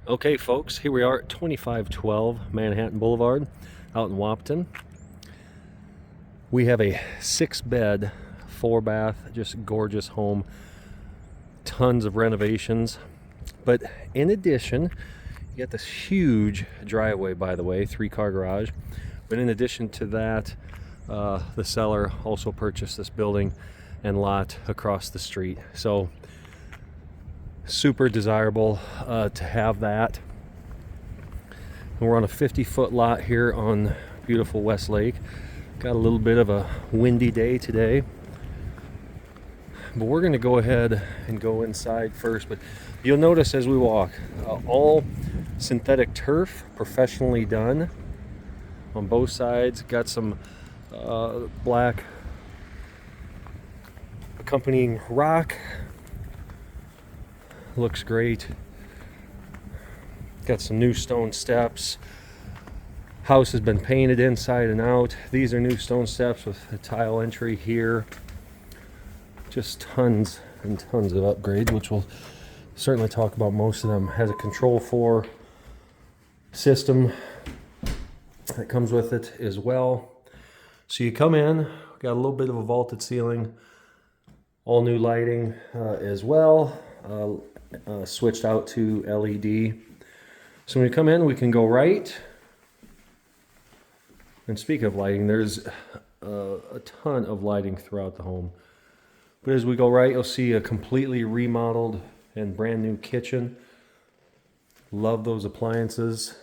Okay, folks, here we are at 2512 Manhattan Boulevard out in Wapton. We have a 6-bed, 4-bath, just gorgeous home. Tons of renovations. But in addition, you got this huge driveway, by the way, 3-car garage. But in addition to that, the seller also purchased this building and lot across the street. So super desirable to have that. And we're on a 50-foot lot here on beautiful West Lake. Got a little bit of a windy day today, but we're going to go ahead and go inside first. But you'll notice as we walk, all synthetic turf, professionally done on both sides. Got some black accompanying rock. Looks great. Got some new stone steps. House has been painted inside and out. These are new stone steps with a tile entry here. Just tons and tons of upgrades, which we'll certainly talk about most of them. Has a Control 4 system that comes with it as well. So you come in, got a little bit of a vaulted ceiling, all new lighting as well. Switched out to LED. So when you come in, we can go right. And speaking of lighting, there's a ton of lighting throughout the home. But as we go right, you'll see a completely remodeled and brand new kitchen. Love those appliances.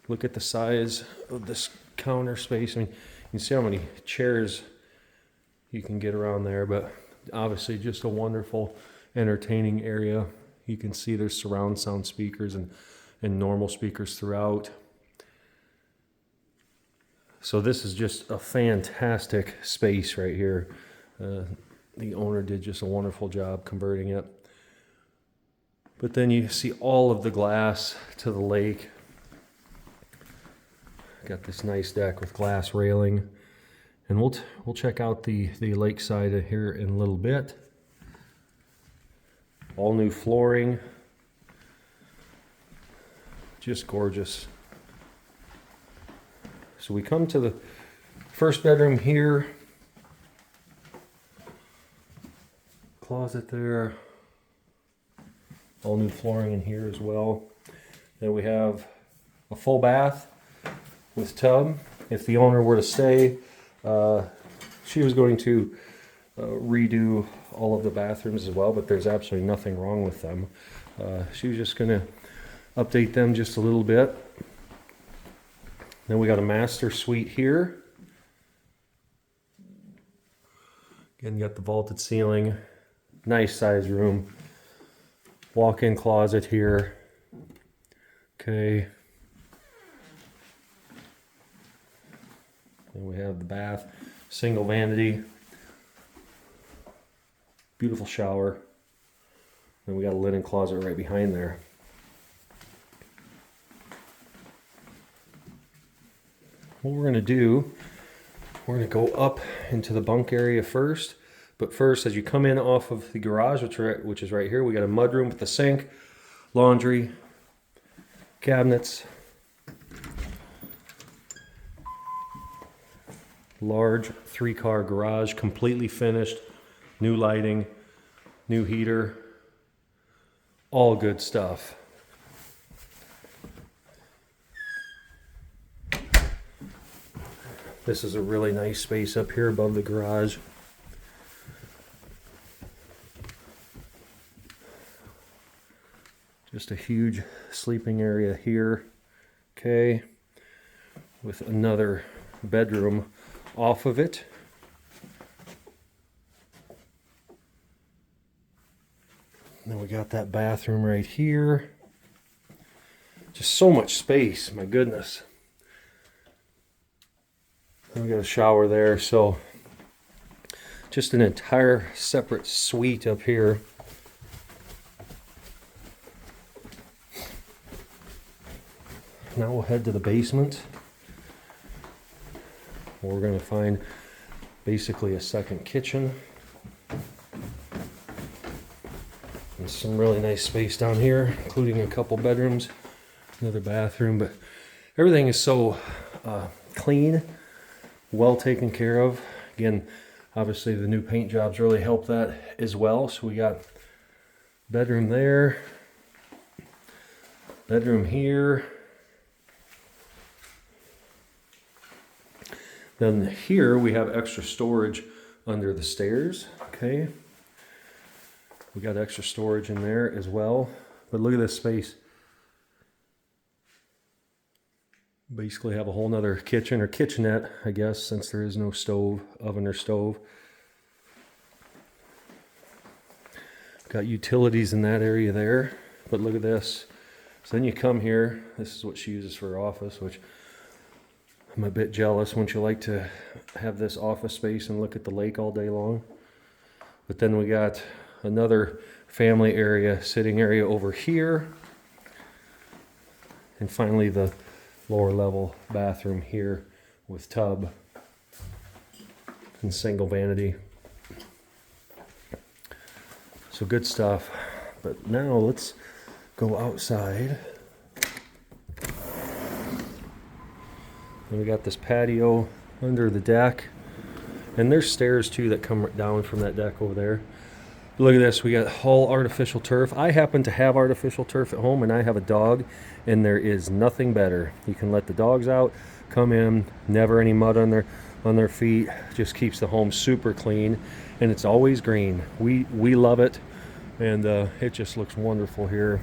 Look at the size of this counter space. I mean, you can see how many chairs you can get around there, but obviously just a wonderful entertaining area. You can see there's surround sound speakers and normal speakers throughout. So this is just a fantastic space right here. The owner did just a wonderful job converting it. But then you see all of the glass to the lake. Got this nice deck with glass railing. And we'll check out the lakeside here in a little bit. All new flooring. Just gorgeous. So we come to the first bedroom here. Closet there. All new flooring in here as well. Then we have a full bath with tub. If the owner were to stay, she was going to redo all of the bathrooms as well, but there's absolutely nothing wrong with them. She was just going to update them just a little bit. Then we got a master suite here. Again, you got the vaulted ceiling, nice size room, walk-in closet here. Okay. And we have the bath, single vanity, beautiful shower. Then we got a linen closet right behind there. What we're going to do, we're going to go up into the bunk area first. But first, as you come in off of the garage, which is right here, we got a mudroom with the sink, laundry, cabinets, large 3-car garage, completely finished, new lighting, new heater, all good stuff. This is a really nice space up here above the garage. Just a huge sleeping area here. Okay, with another bedroom off of it. And then we got that bathroom right here. Just so much space, my goodness. And we got a shower there, so just an entire separate suite up here. Now we'll head to the basement, where we're going to find basically a second kitchen. And some really nice space down here, including a couple bedrooms, another bathroom, but everything is so clean, well taken care of. Again, obviously the new paint jobs really help that as well. So we got bedroom there, bedroom here. Then here we have extra storage under the stairs, okay? We got extra storage in there as well. But look at this space. Basically have a whole nother kitchen or kitchenette, I guess, since there is no stove, oven or stove. Got utilities in that area there. But look at this. So then you come here. This is what she uses for her office, which I'm a bit jealous. Wouldn't you like to have this office space and look at the lake all day long? But then we got another family area, sitting area over here. And finally the lower level bathroom here with tub and single vanity. So good stuff. But now let's go outside. And we got this patio under the deck. And there's stairs too that come down from that deck over there. Look at this, we got all artificial turf. I happen to have artificial turf at home, and I have a dog, and there is nothing better. You can let the dogs out, come in, never any mud on their feet. Just keeps the home super clean, and it's always green. We love it, and it just looks wonderful here.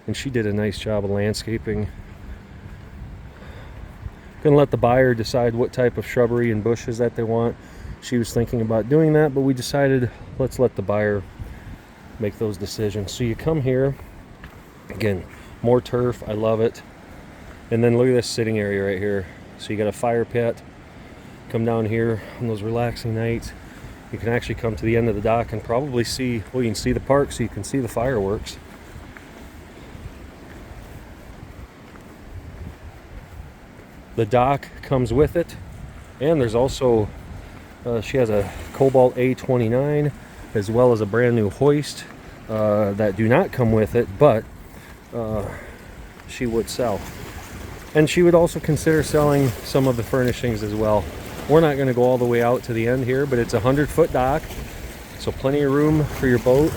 And she did a nice job of landscaping. Gonna let the buyer decide what type of shrubbery and bushes that they want. She was thinking about doing that, but we decided let's let the buyer make those decisions. So you come here, again, more turf, I love it. And then look at this sitting area right here. So you got a fire pit. Come down here on those relaxing nights. You can actually come to the end of the dock and probably see, well, you can see the park, so you can see the fireworks. The dock comes with it, and there's also she has a Cobalt A29 as well as a brand new hoist that do not come with it, but she would sell. And she would also consider selling some of the furnishings as well. We're not going to go all the way out to the end here, but it's a 100-foot dock, so plenty of room for your boat.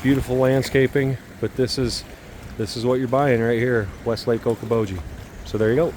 Beautiful landscaping, but this is what you're buying right here, West Lake Okoboji. So there you go.